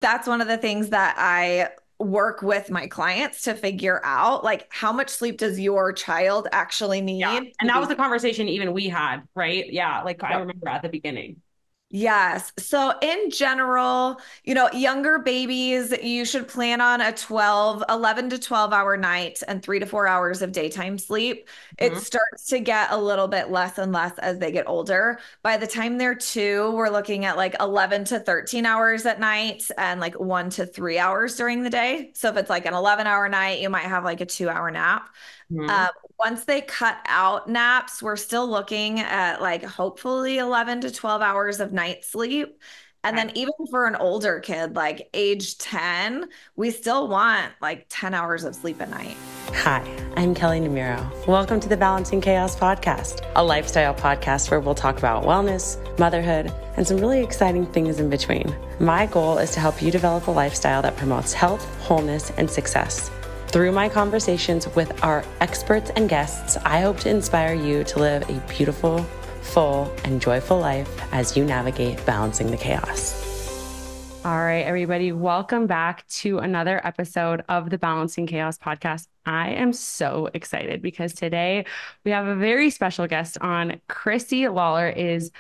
That's one of the things that I work with my clients to figure out, like how much sleep does your child actually Yeah. need And to that was be. a conversation even we had, right? Yeah. Like I Yep. remember at the beginning. Yes. So in general, younger babies, you should plan on a 11 to 12 hour night and 3 to 4 hours of daytime sleep. It Mhm. starts to get a little bit less and less as they get older. By the time they're two, we're looking at like 11 to 13 hours at night and like 1 to 3 hours during the day. So if it's like an 11-hour night, you might have like a 2 hour nap. Mhm. Uh, Once they cut out naps, we're still looking at like hopefully 11 to 12 hours of night sleep. And Okay. then even for an older kid, like age 10, we still want like 10 hours of sleep at night. Hi, I'm Kelly Namiro. Welcome to the Balancing Chaos podcast, a lifestyle podcast where we'll talk about wellness, motherhood, and some really exciting things in between. My goal is to help you develop a lifestyle that promotes health, wholeness, and success. Through my conversations with our experts and guests, I hope to inspire you to live a beautiful, full, and joyful life as you navigate balancing the chaos. All right, everybody, welcome back to another episode of the Balancing Chaos podcast. I am so excited because today we have a very special guest on. Chrissy Lawler is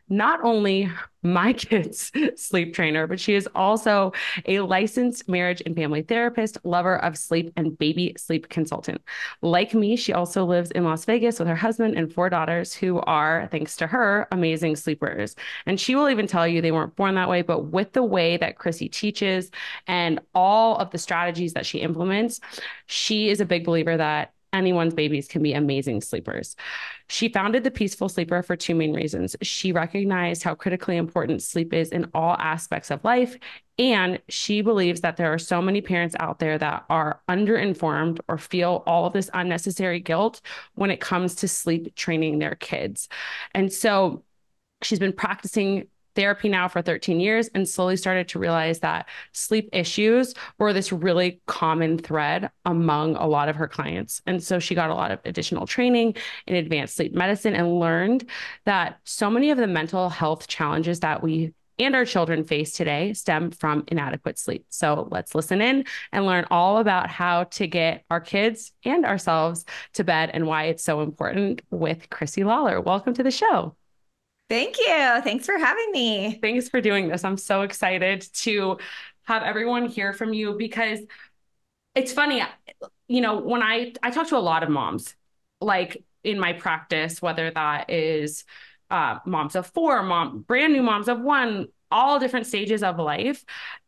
not only my kid's sleep trainer, but she is also a licensed marriage and family therapist, lover of sleep, and baby sleep consultant. Like me, she also lives in Las Vegas with her husband and four daughters who are, thanks to her, amazing sleepers. And she will even tell you they weren't born that way, but with the way that Chrissy teaches and all of the strategies that she implements, she is a big believer that anyone's babies can be amazing sleepers. She founded the Peaceful Sleeper for two main reasons. She recognized how critically important sleep is in all aspects of life. And she believes that there are so many parents out there that are underinformed or feel all of this unnecessary guilt when it comes to sleep training their kids. And so she's been practicing therapy now for 13 years and slowly started to realize that sleep issues were this really common thread among a lot of her clients. And so she got a lot of additional training in advanced sleep medicine and learned that so many of the mental health challenges that we and our children face today stem from inadequate sleep. So let's listen in and learn all about how to get our kids and ourselves to bed and why it's so important with Chrissy Lawler. Welcome to the show. Thank you. Thanks for having me. Thanks for doing this. I'm so excited to have everyone hear from you because it's funny, when I talk to a lot of moms, like in my practice, whether that is moms of four, brand new moms of one, all different stages of life.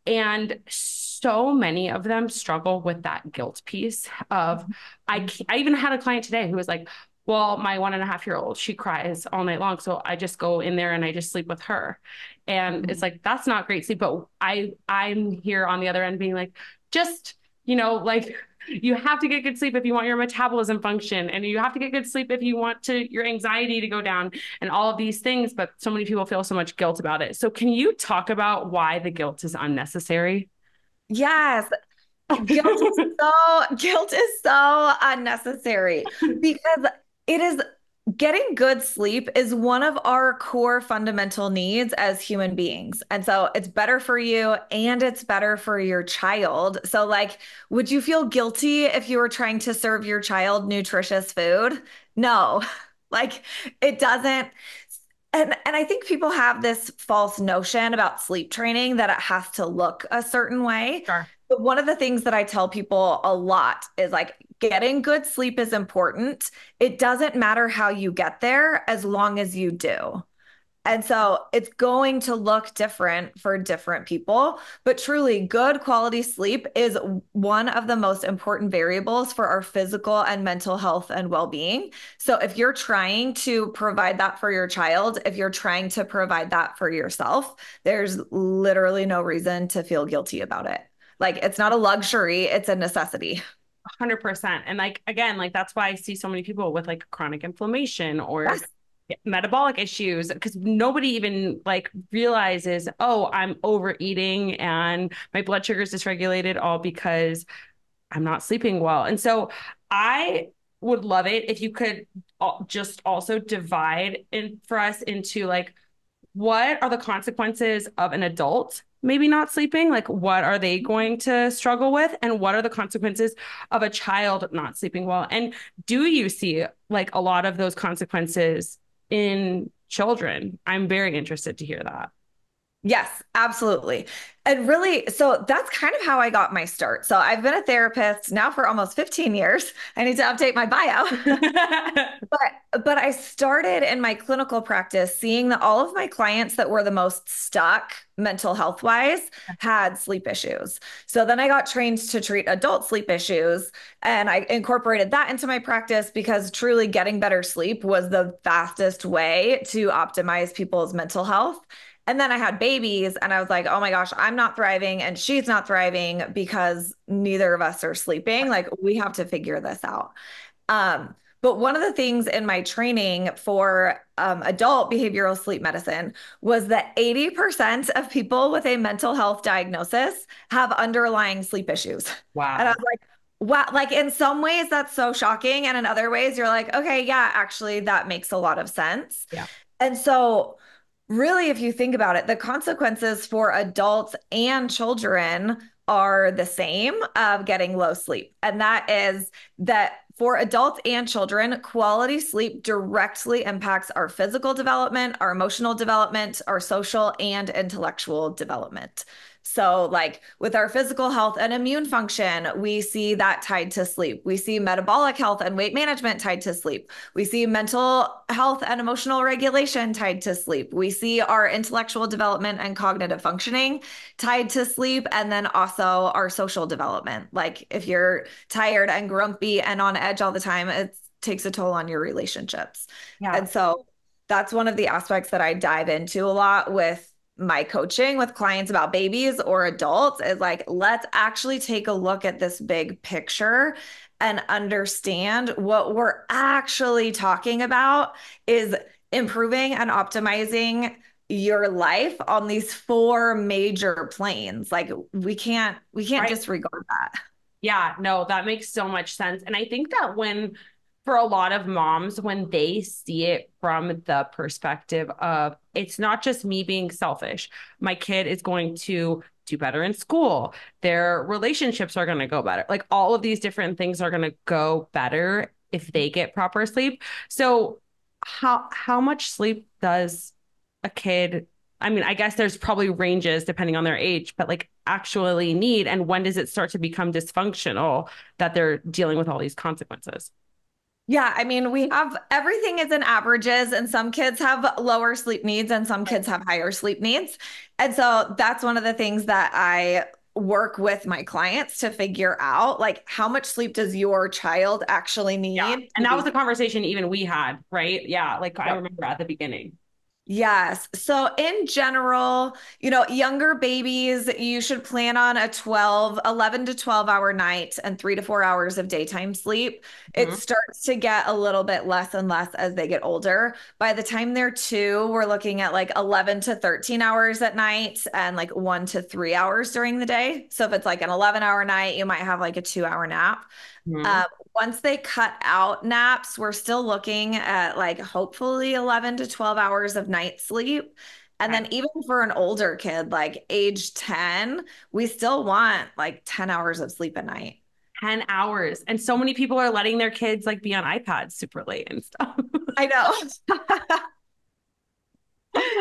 And so many of them struggle with that guilt piece of I even had a client today who was like, well, my 1.5-year-old, she cries all night long. So I just go in there and I just sleep with her. And it's like, that's not great sleep. But I'm here on the other end being like, just, like you have to get good sleep if you want your metabolism function, and you have to get good sleep if you want your anxiety to go down and all of these things. But so many people feel so much guilt about it. So can you talk about why the guilt is unnecessary? Yes. Guilt is so unnecessary because it is getting good sleep is one of our core fundamental needs as human beings. And so it's better for you and it's better for your child. So like, would you feel guilty if you were trying to serve your child nutritious food? No. Like it doesn't. And I think people have this false notion about sleep training that it has to look a certain way. Sure. But one of the things that I tell people a lot is like getting good sleep is important. It doesn't matter how you get there as long as you do. And so it's going to look different for different people, but truly good quality sleep is one of the most important variables for our physical and mental health and well-being. So if you're trying to provide that for your child, if you're trying to provide that for yourself, there's literally no reason to feel guilty about it. Like it's not a luxury, it's a necessity. 100%. And like, again, like that's why I see so many people with like chronic inflammation or Yes. metabolic issues because nobody even like realizes, oh, I'm overeating and my blood sugar is dysregulated all because I'm not sleeping well. And so I would love it if you could just also divide in for us into like what are the consequences of an adult maybe not sleeping? Like, what are they going to struggle with? And what are the consequences of a child not sleeping well? And do you see like a lot of those consequences in children? I'm very interested to hear that. Yes, absolutely. And really, so that's kind of how I got my start. So I've been a therapist now for almost 15 years. I need to update my bio. But I started in my clinical practice seeing that all of my clients that were the most stuck mental health wise had sleep issues. So then I got trained to treat adult sleep issues, and I incorporated that into my practice because truly getting better sleep was the fastest way to optimize people's mental health. And then I had babies and I was like, oh my gosh, I'm not thriving and she's not thriving because neither of us are sleeping. Like we have to figure this out. But one of the things in my training for adult behavioral sleep medicine was that 80% of people with a mental health diagnosis have underlying sleep issues. And I Wow. was like, wow, like in some ways that's so shocking. And in other ways, you're like, okay, yeah, actually, that makes a lot of sense. Yeah. And so, really, if you think about it, the consequences for adults and children are the same of getting low sleep. And that is that for adults and children, quality sleep directly impacts our physical development, our emotional development, our social and intellectual development. So, like with our physical health and immune function, we see that tied to sleep. We see metabolic health and weight management tied to sleep. We see mental health and emotional regulation tied to sleep. We see our intellectual development and cognitive functioning tied to sleep. And then also our social development. Like if you're tired and grumpy and on edge all the time, it takes a toll on your relationships. Yeah. And so that's one of the aspects that I dive into a lot with my coaching with clients about babies or adults is like, let's actually take a look at this big picture and understand what we're actually talking about is improving and optimizing your life on these four major planes. Like we can't Right. disregard that. Yeah, no, that makes so much sense. And I think that for a lot of moms, when they see it from the perspective of it's not just me being selfish, my kid is going to do better in school, their relationships are going to go better. Like all of these different things are going to go better if they get proper sleep. So, how much sleep does a kid, I mean, I guess there's probably ranges depending on their age, but like actually need, and when does it start to become dysfunctional that they're dealing with all these consequences? Yeah, I mean, we have everything is in averages, and some kids have lower sleep needs and some kids have higher sleep needs. And so that's one of the things that I work with my clients to figure out like how much sleep does your child actually Yeah. need And to that was be. a conversation even we had, right? Yeah. Like I Yep. remember at the beginning. Yes. So in general, younger babies, you should plan on 11 to 12 hour night and 3 to 4 hours of daytime sleep. It Mhm. starts to get a little bit less and less as they get older. By the time they're two, we're looking at like 11 to 13 hours at night and like 1 to 3 hours during the day. So if it's like an 11-hour night, you might have like a 2 hour nap. Mhm. Once they cut out naps, we're still looking at like hopefully 11 to 12 hours of night sleep. And Okay. then even for an older kid, like age 10, we still want like 10 hours of sleep a night. 10 hours. And so many people are letting their kids like be on iPads super late and stuff. I know.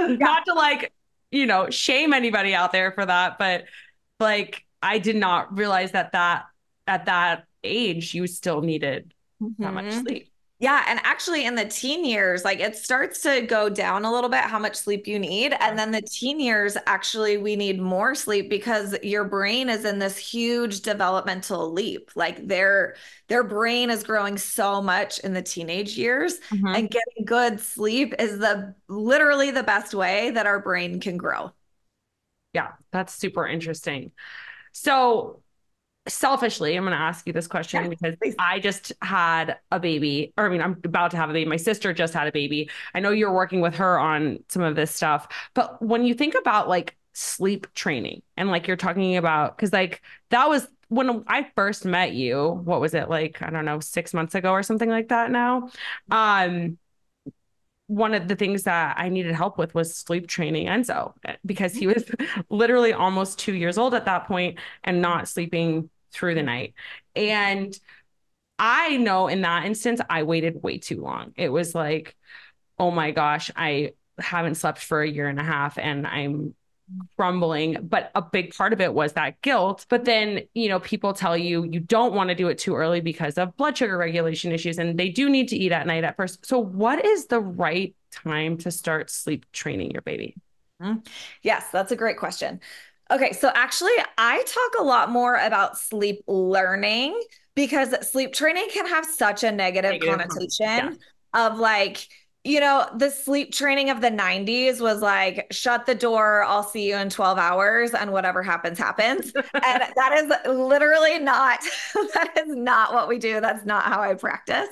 Yeah. Not to like, shame anybody out there for that, but like I did not realize that at that age you still needed that much Mhm. sleep. Yeah, and actually in the teen years, like it starts to go down a little bit how much sleep you need. And then the teen years, actually, we need more sleep because your brain is in this huge developmental leap. Like their brain is growing so much in the teenage years, Mhm. and getting good sleep is the literally the best way that our brain can grow. Yeah, that's super interesting. So selfishly, I'm going to ask you this Yeah, question because please. I just had a baby, or I mean, I'm about to have a baby. My sister just had a baby. I know you're working with her on some of this stuff, but when you think about like sleep training and like you're talking about, because like that was when I first met you, what was it like? I don't know, 6 months ago or something like that now. Um, one of the things that I needed help with was sleep training Enzo because he was literally almost 2 years old at that point and not sleeping through the night. And I know in that instance, I waited way too long. It was like, oh my gosh, I haven't slept for a year and a half and I'm crumbling. But a big part of it was that guilt. But then, people tell you you don't want to do it too early because of blood sugar regulation issues, and they do need to eat at night at first. So what is the right time to start sleep training your baby? Yes, that's a great question. Okay, so actually, I talk a lot more about sleep learning because sleep training can have such a negative Yeah. connotation of like, the sleep training of the 90s was like, shut the door, I'll see you in 12 hours, and whatever happens, happens. And that is literally not, that is not what we do. That's not how I practice.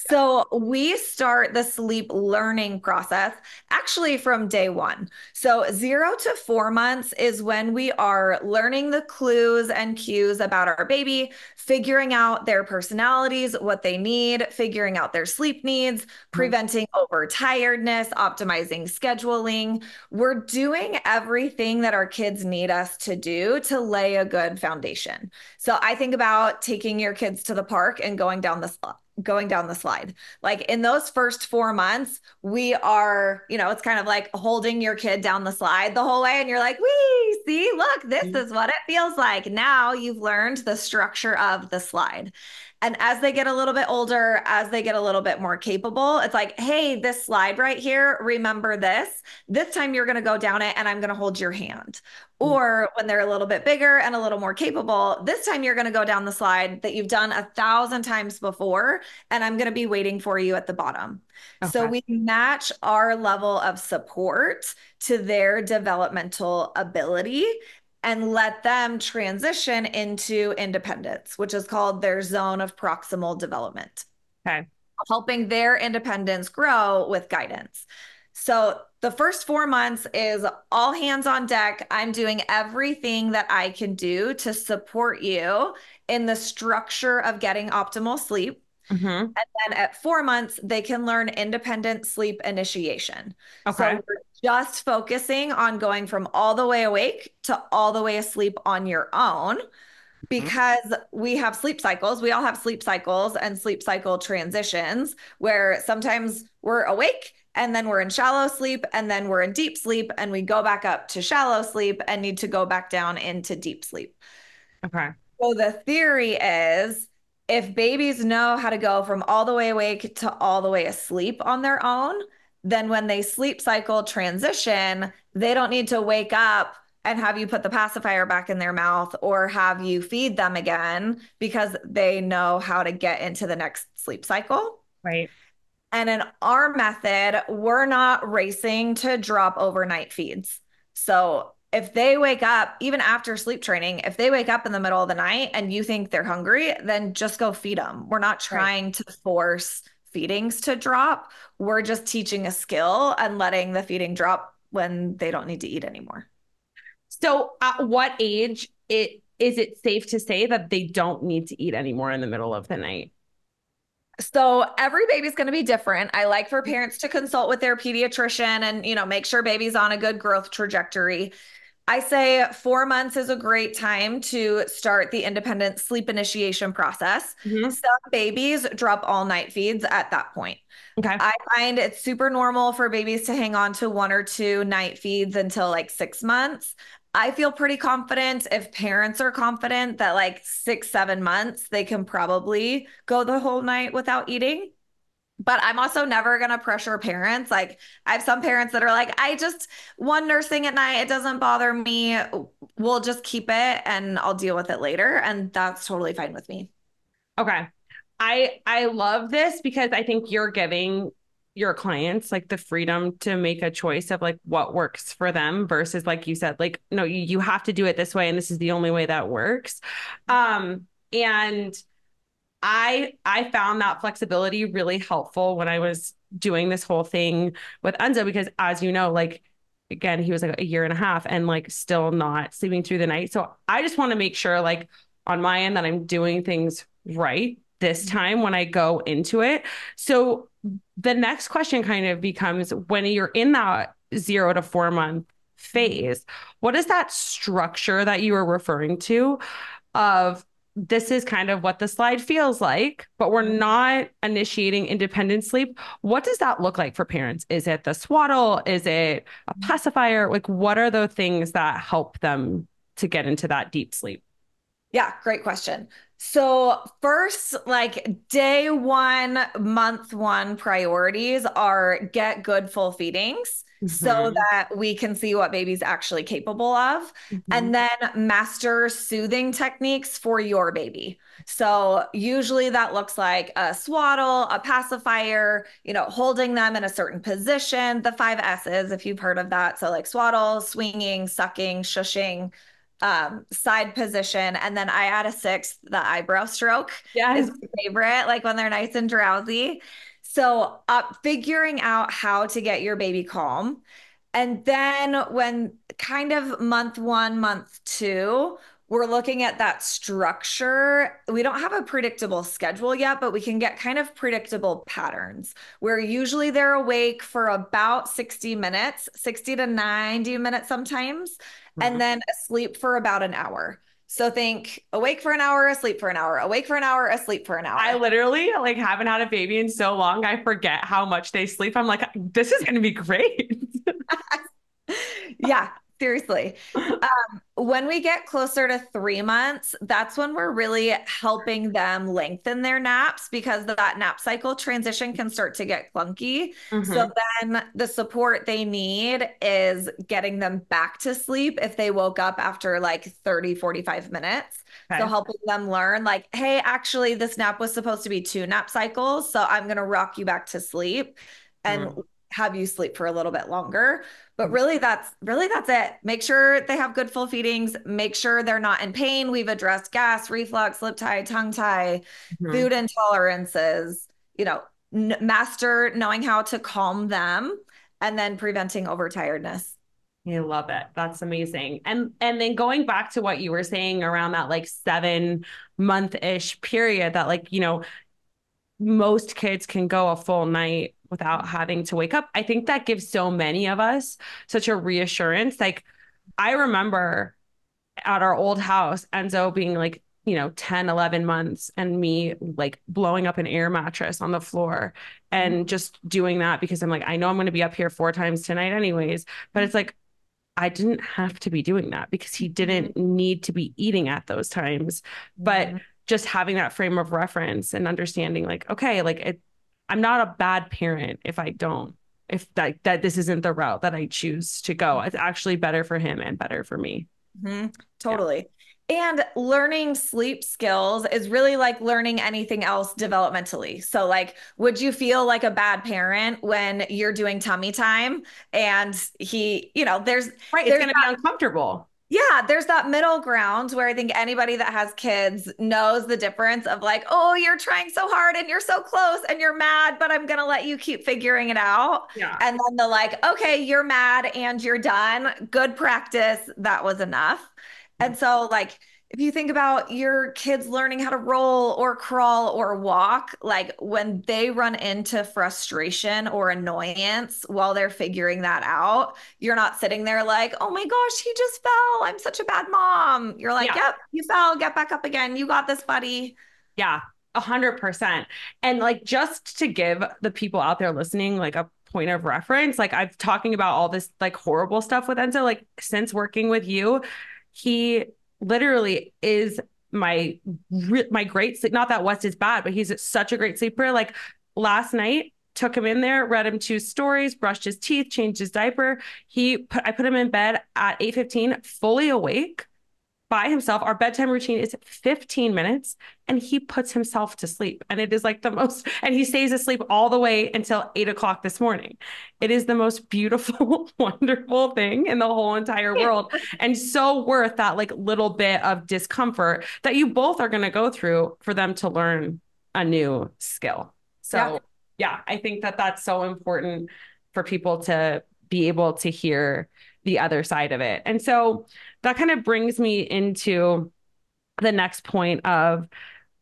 So we start the sleep learning process actually from day one. So 0 to 4 months is when we are learning the clues and cues about our baby, figuring out their personalities, what they need, figuring out their sleep needs, preventing overtiredness, optimizing scheduling. We're doing everything that our kids need us to do to lay a good foundation. So I think about taking your kids to the park and going down the slide. Like in those first 4 months, we are, it's kind of like holding your kid down the slide the whole way. And you're like, wee, see, look, this is what it feels like. Now you've learned the structure of the slide. And as they get a little bit older, as they get a little bit more capable, it's like, hey, this slide right here, remember this. This time you're going to go down it and I'm going to hold your hand. Or when they're a little bit bigger and a little more capable, this time you're going to go down the slide that you've done 1,000 times before, and I'm going to be waiting for you at the bottom. Okay. So we match our level of support to their developmental ability and let them transition into independence, which is called their zone of proximal development. Okay. Helping their independence grow with guidance. So the first 4 months is all hands on deck. I'm doing everything that I can do to support you in the structure of getting optimal sleep. Mm-hmm. And then at 4 months, they can learn independent sleep initiation. Okay. So we're just focusing on going from all the way awake to all the way asleep on your own, because we have sleep cycles. We all have sleep cycles and sleep cycle transitions where sometimes we're awake and then we're in shallow sleep and then we're in deep sleep and we go back up to shallow sleep and need to go back down into deep sleep. Okay. So the theory is if babies know how to go from all the way awake to all the way asleep on their own, then when they sleep cycle transition, they don't need to wake up and have you put the pacifier back in their mouth or have you feed them again because they know how to get into the next sleep cycle. Right. And in our method, we're not racing to drop overnight feeds. So if they wake up, even after sleep training, if they wake up in the middle of the night and you think they're hungry, then just go feed them. We're not trying to force feedings to drop. We're just teaching a skill and letting the feeding drop when they don't need to eat anymore. So at what age is it safe to say that they don't need to eat anymore in the middle of the night? So every baby's going to be different. I like for parents to consult with their pediatrician and, make sure baby's on a good growth trajectory. I say 4 months is a great time to start the independent sleep initiation process. Mm-hmm. Some babies drop all night feeds at that point. Okay. I find it's super normal for babies to hang on to 1 or 2 night feeds until like 6 months. I feel pretty confident if parents are confident that like 6, 7 months, they can probably go the whole night without eating. But I'm also never going to pressure parents. Like I have some parents that are like, I just one nursing at night. It doesn't bother me. We'll just keep it and I'll deal with it later. And that's totally fine with me. Okay. I love this because I think you're giving your clients like the freedom to make a choice of like what works for them versus like you said, like, no, you have to do it this way. And this is the only way that works. And I found that flexibility really helpful when I was doing this whole thing with Enzo, because as you know, like, again, he was like a year and a half and like still not sleeping through the night. So I just want to make sure like on my end that I'm doing things right this time when I go into it. So the next question kind of becomes, when you're in that 0 to 4 month phase, what is that structure that you were referring to of, this is kind of what the slide feels like, but we're not initiating independent sleep? What does that look like for parents? Is it the swaddle? Is it a pacifier? Like, what are the things that help them to get into that deep sleep? Yeah, great question. So first, like day one, month one priorities are get good full feedings so Mhm. that we can see what baby's actually capable of. Mhm. And then master soothing techniques for your baby. So usually that looks like a swaddle, a pacifier, holding them in a certain position, the 5 S's, if you've heard of that. So like swaddle, swinging, sucking, shushing, side position. And then I add a sixth, the eyebrow stroke is Yes. my favorite, like when they're nice and drowsy. So figuring out how to get your baby calm. And then when kind of month one, month two, we're looking at that structure. We don't have a predictable schedule yet, but we can get kind of predictable patterns where usually they're awake for about 60 minutes, 60 to 90 minutes sometimes, and Mhm. then asleep for about an hour. So think awake for an hour, asleep for an hour, awake for an hour, asleep for an I hour. literally like haven't had a baby in so long. I forget how much they sleep. I'm like, this is going to be great. Yeah, seriously. When we get closer to 3 months, that's when we're really helping them lengthen their naps because that nap cycle transition can start to get clunky. So Hmm. then the support they need is getting them back to sleep if they woke up after like 30, 45 minutes. So Okay. helping them learn like, hey, actually, this nap was supposed to be 2 nap cycles. So I'm going to rock you back to sleep and Mm. have you sleep for a little bit longer. But really that's it. Make sure they have good full feedings. Make sure they're not in pain. We've addressed gas, reflux, lip tie, tongue tie, Hmm. food intolerances, you know, master knowing how to calm them and then preventing overtiredness. I love it. That's amazing. And then going back to what you were saying around that like 7 month-ish period that like, most kids can go a full night without having to wake up. I think that gives so many of us such a reassurance. Like I remember at our old house, Enzo being like, 10, 11 months and me like blowing up an air mattress on the floor and just doing that because I'm like, I know I'm going to be up here 4 times tonight anyways. But it's like, I didn't have to be doing that because he didn't need to be eating at those times. But just having that frame of reference and understanding like, okay, like I'm not a bad parent if I don't, if that this isn't the route that I choose to go. It's actually better for him and better for me. Yeah. Totally. And learning sleep skills is really like learning anything else developmentally. So, like, would you feel like a bad parent when you're doing tummy time and there's Right. It's there's going to be uncomfortable. yeah, there's that middle ground where I think anybody that has kids knows the difference of like, oh, you're trying so hard and you're so close and you're mad, but I'm gonna let you keep figuring it out. Yeah. And then the like, okay, you're mad and you're done. Good practice. That was enough. And so, like, if you think about your kids learning how to roll or crawl or walk, like when they run into frustration or annoyance while they're figuring that out, you're not sitting there like, oh my gosh, he just fell. I'm such a bad mom. You're like, Yeah. yep, you fell. Get back up again. You got this, buddy. Yeah. 100%. And like, just to give the people out there listening, like a point of reference, like I've talking about all this like horrible stuff with Enzo, like since working with you, he literally is my great sleep. Not that West is bad, but he's such a great sleeper. Like last night, took him in there, read him 2 stories, brushed his teeth, changed his diaper. I put him in bed at 8:15, fully awake by himself. Our bedtime routine is 15 minutes and he puts himself to sleep. And it is like the most, and he stays asleep all the way until 8 o'clock this morning. It is the most beautiful, wonderful thing in the whole entire world. And so worth that like little bit of discomfort that you both are going to go through for them to learn a new skill. Yeah. So yeah, I think that that's so important for people to be able to hear the other side of it. And so that kind of brings me into the next point of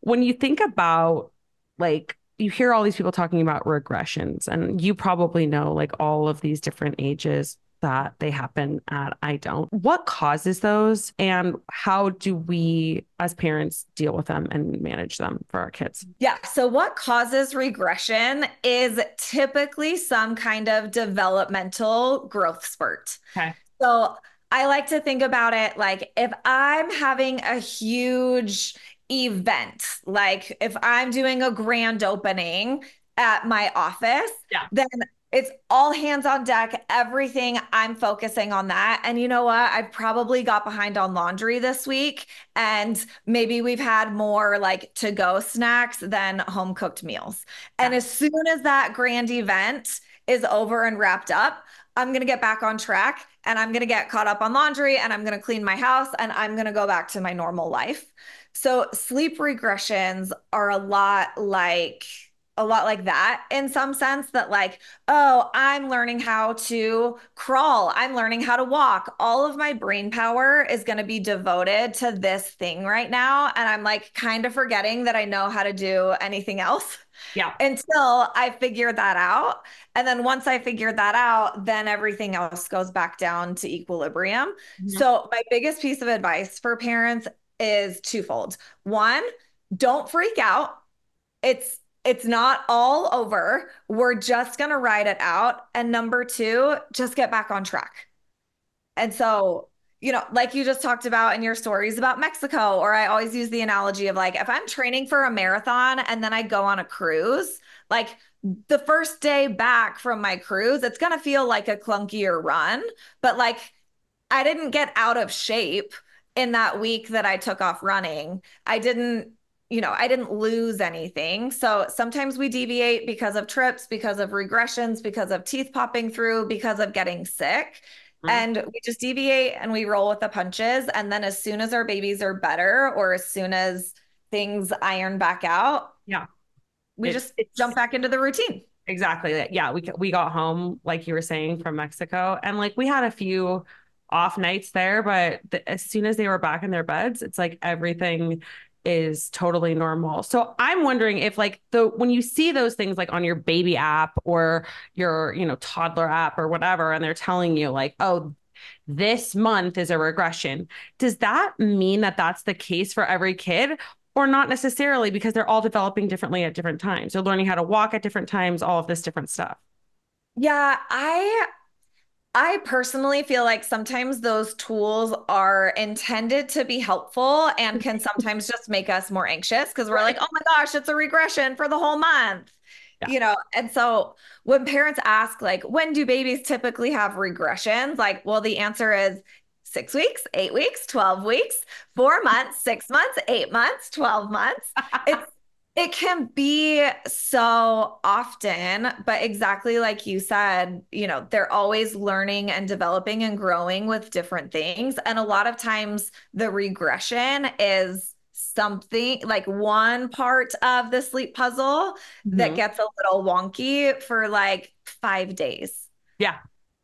when you think about like you hear all these people talking about regressions, and you probably know like all of these different ages that they happen at. I don't. What causes those, and how do we as parents deal with them and manage them for our kids? Yeah. So what causes regression is typically some kind of developmental growth spurt. Okay. So I like to think about it like if I'm having a huge event, like if I'm doing a grand opening at my office, Yeah. then it's all hands on deck, everything. I'm focusing on that. And you know what? I probably got behind on laundry this week, and maybe we've had more like to go snacks than home cooked meals. And as soon as that grand event is over and wrapped up, I'm going to get back on track, and I'm going to get caught up on laundry, and I'm going to clean my house, and I'm going to go back to my normal life. So sleep regressions are a lot like that in some sense, that like, oh, I'm learning how to crawl. I'm learning how to walk. All of my brain power is going to be devoted to this thing right now. And I'm like kind of forgetting that I know how to do anything else. Yeah. Until I figure that out. And then once I figure that out, then everything else goes back down to equilibrium. Mm-hmm. So my biggest piece of advice for parents is twofold. One, don't freak out. It's not all over. We're just going to ride it out. And number two, just get back on track. And so, like you just talked about in your stories about Mexico, or I always use the analogy of like, if I'm training for a marathon and then I go on a cruise, like the first day back from my cruise, it's going to feel like a clunkier run, but like I didn't get out of shape in that week that I took off running. I didn't lose anything. So sometimes we deviate because of trips, because of regressions, because of teeth popping through, because of getting sick. And we just deviate and we roll with the punches. And then as soon as our babies are better, or as soon as things iron back out, we just jump back into the routine. Exactly. Yeah. We got home, like you were saying, from Mexico, and like we had a few off nights there, but as soon as they were back in their beds, it's like everything is totally normal. So I'm wondering if like when you see those things like on your baby app or your, toddler app or whatever, and they're telling you like, oh, this month is a regression, does that mean that that's the case for every kid? Or not necessarily, because they're all developing differently at different times. They're learning how to walk at different times, all of this different stuff. Yeah, I personally feel like sometimes those tools are intended to be helpful and can sometimes just make us more anxious because we're like, oh my gosh, it's a regression for the whole month. And so when parents ask, like, when do babies typically have regressions? Like, well, the answer is 6 weeks, 8 weeks, 12 weeks, 4 months, 6 months, 8 months, 12 months. It can be so often, but exactly like you said, they're always learning and developing and growing with different things. And a lot of times the regression is something like one part of the sleep puzzle that gets a little wonky for like 5 days. Yeah.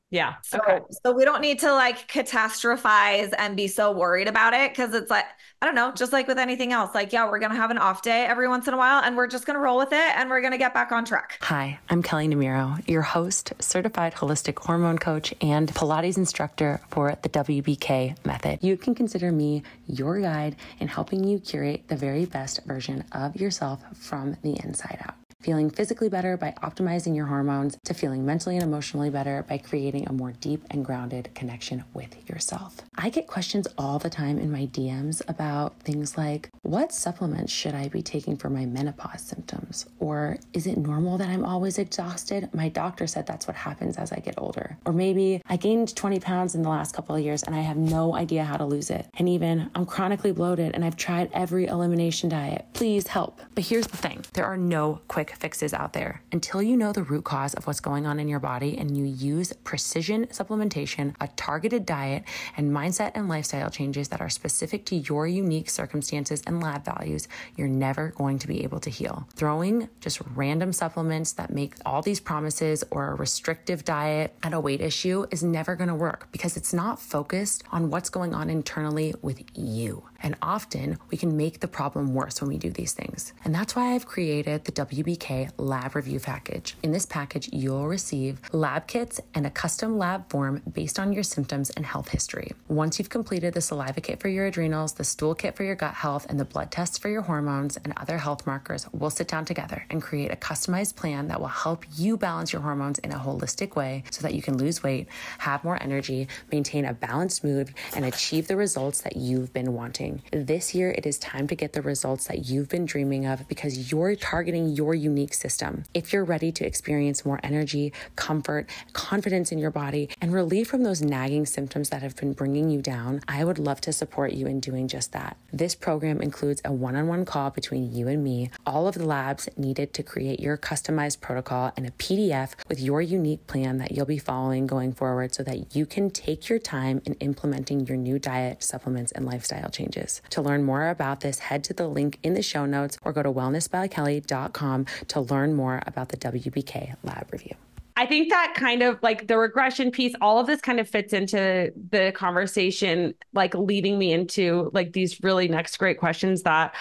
Yeah. So we don't need to like catastrophize and be so worried about it, because it's like, I don't know, just like with anything else, like, yeah, we're going to have an off day every once in a while and we're just going to roll with it and we're going to get back on track. Hi, I'm Kelly Namiro, your host, certified holistic hormone coach, and Pilates instructor for the WBK method. You can consider me your guide in helping you curate the very best version of yourself from the inside out. Feeling physically better by optimizing your hormones, to feeling mentally and emotionally better by creating a more deep and grounded connection with yourself. I get questions all the time in my DMs about things like, what supplements should I be taking for my menopause symptoms? Or is it normal that I'm always exhausted? My doctor said that's what happens as I get older. Or maybe I gained 20 pounds in the last couple of years and I have no idea how to lose it. And even I'm chronically bloated and I've tried every elimination diet. Please help. But here's the thing. There are no quick fixes out there. Until you know the root cause of what's going on in your body and you use precision supplementation, a targeted diet, and mindset and lifestyle changes that are specific to your unique circumstances and lab values, you're never going to be able to heal. Throwing just random supplements that make all these promises, or a restrictive diet and a weight issue, is never going to work, because it's not focused on what's going on internally with you. And often we can make the problem worse when we do these things. And that's why I've created the WBK WBK lab review package. In this package, you'll receive lab kits and a custom lab form based on your symptoms and health history. Once you've completed the saliva kit for your adrenals, the stool kit for your gut health, and the blood tests for your hormones and other health markers, we'll sit down together and create a customized plan that will help you balance your hormones in a holistic way so that you can lose weight, have more energy, maintain a balanced mood, and achieve the results that you've been wanting. This year, it is time to get the results that you've been dreaming of because you're targeting your unique system. If you're ready to experience more energy, comfort, confidence in your body, and relief from those nagging symptoms that have been bringing you down, I would love to support you in doing just that. This program includes a one-on-one call between you and me, all of the labs needed to create your customized protocol, and a PDF with your unique plan that you'll be following going forward so that you can take your time in implementing your new diet, supplements, and lifestyle changes. To learn more about this, head to the link in the show notes or go to wellnessbykelly.com to learn more about the WBK lab review. I think that kind of like the regression piece, all of this kind of fits into the conversation, like leading me into like these really next great questions that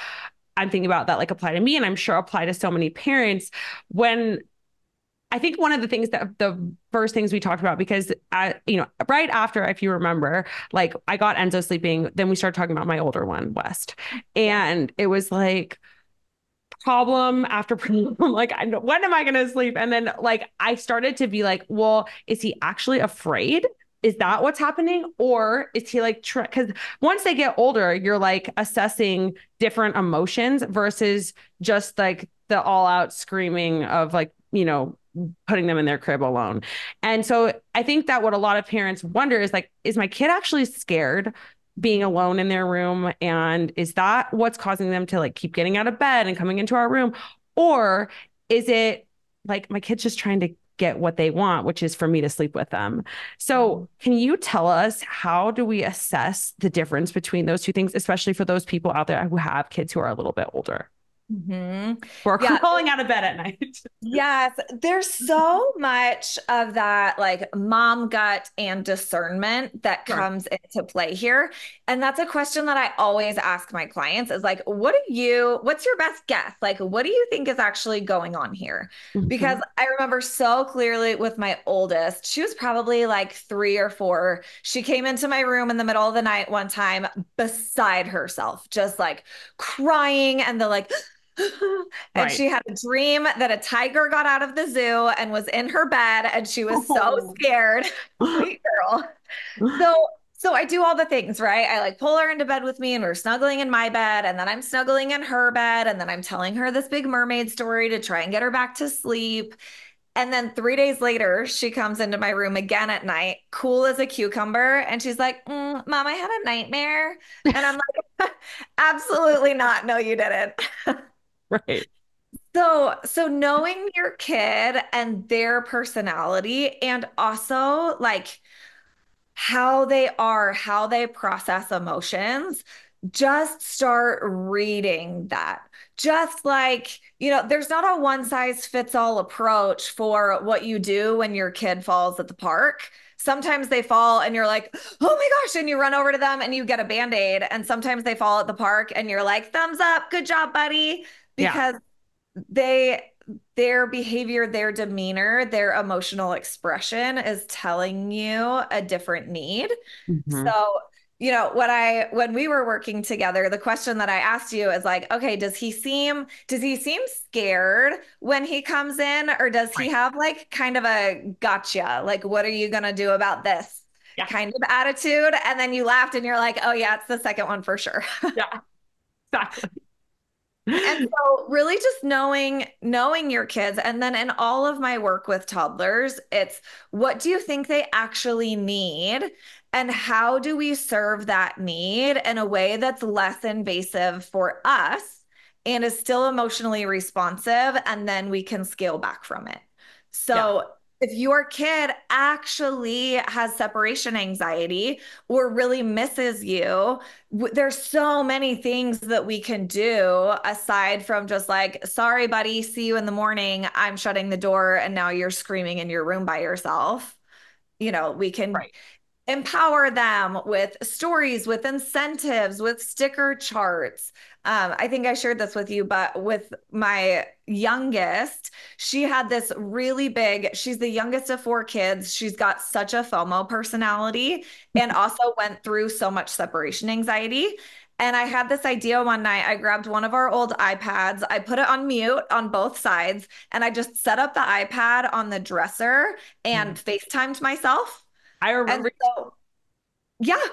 I'm thinking about that like apply to me and I'm sure apply to so many parents. When I think one of the things that the first things we talked about, because right after, if you remember, like I got Enzo sleeping, then we started talking about my older one, West, and it was like problem after problem. Like, when am I going to sleep? And then like, I started to be like, well, is he actually afraid? Is that what's happening? Or is he like, because once they get older, you're like assessing different emotions versus just like the all out screaming of like, putting them in their crib alone. And so I think that what a lot of parents wonder is like, is my kid actually scared being alone in their room? And is that what's causing them to like keep getting out of bed and coming into our room? Or is it like my kid's just trying to get what they want, which is for me to sleep with them? So can you tell us, how do we assess the difference between those two things, especially for those people out there who have kids who are a little bit older? Mm-hmm. Or crawling out of bed at night. Yes, there's so much of that like mom gut and discernment that comes into play here. And that's a question that I always ask my clients is like, what's your best guess? Like, what do you think is actually going on here? Mm-hmm. Because I remember so clearly with my oldest, she was probably like 3 or 4. She came into my room in the middle of the night one time beside herself, just like crying and the like, and she had a dream that a tiger got out of the zoo and was in her bed and she was so scared. Sweet girl. So I do all the things, right? I like pull her into bed with me and we're snuggling in my bed and then I'm snuggling in her bed and then I'm telling her this big mermaid story to try and get her back to sleep. And then 3 days later, she comes into my room again at night, cool as a cucumber. And she's like, Mom, I had a nightmare. And I'm like, absolutely not. No, you didn't. Right. So knowing your kid and their personality and also like how they are, how they process emotions, just start reading that. Just like, there's not a one size fits all approach for what you do when your kid falls at the park. Sometimes they fall and you're like, oh my gosh, and you run over to them and you get a Band-Aid. And sometimes they fall at the park and you're like, thumbs up, good job, buddy. Because their behavior, their demeanor, their emotional expression is telling you a different need. Mm-hmm. So, when we were working together, the question that I asked you is like, okay, does he seem scared when he comes in, or does he have like kind of a gotcha? Like, what are you going to do about this kind of attitude? And then you laughed and you're like, oh yeah, it's the second one for sure. Yeah, exactly. And so really just knowing your kids. And then in all of my work with toddlers, it's what do you think they actually need? And how do we serve that need in a way that's less invasive for us and is still emotionally responsive? And then we can scale back from it. So if your kid actually has separation anxiety or really misses you, there's so many things that we can do aside from just like, sorry, buddy, see you in the morning. I'm shutting the door and now you're screaming in your room by yourself. We can empower them with stories, with incentives, with sticker charts. I think I shared this with you, but with my youngest, she had this really big, she's the youngest of four kids. She's got such a FOMO personality and also went through so much separation anxiety. And I had this idea one night. I grabbed one of our old iPads, I put it on mute on both sides, and I just set up the iPad on the dresser and FaceTimed myself. I And remember. so, yeah.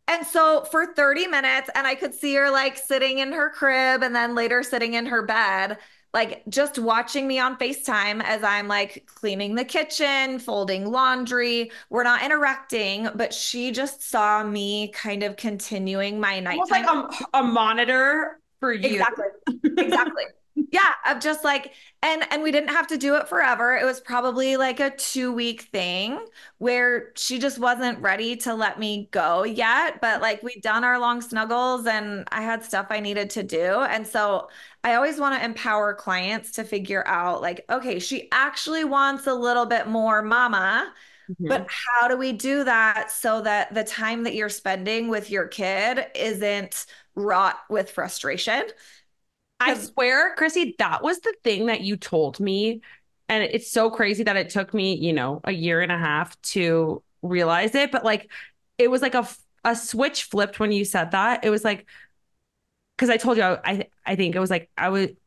And so for 30 minutes, and I could see her like sitting in her crib and then later sitting in her bed, like just watching me on FaceTime as I'm like cleaning the kitchen, folding laundry. We're not interacting, but she just saw me kind of continuing my Almost like nighttime. a monitor for you. Exactly. Exactly. Yeah, of just like and we didn't have to do it forever. It was probably like a 2 week thing where she just wasn't ready to let me go yet, but like we'd done our long snuggles and I had stuff I needed to do. And so I always want to empower clients to figure out like, okay, she actually wants a little bit more mama, but Mhm. how do we do that so that the time that you're spending with your kid isn't wrought with frustration? I Because swear, Chrissy, that was the thing that you told me. And it's so crazy that it took me, a year and a half to realize it. But like, it was like a switch flipped when you said that. It was like, because I told you, I think it was like,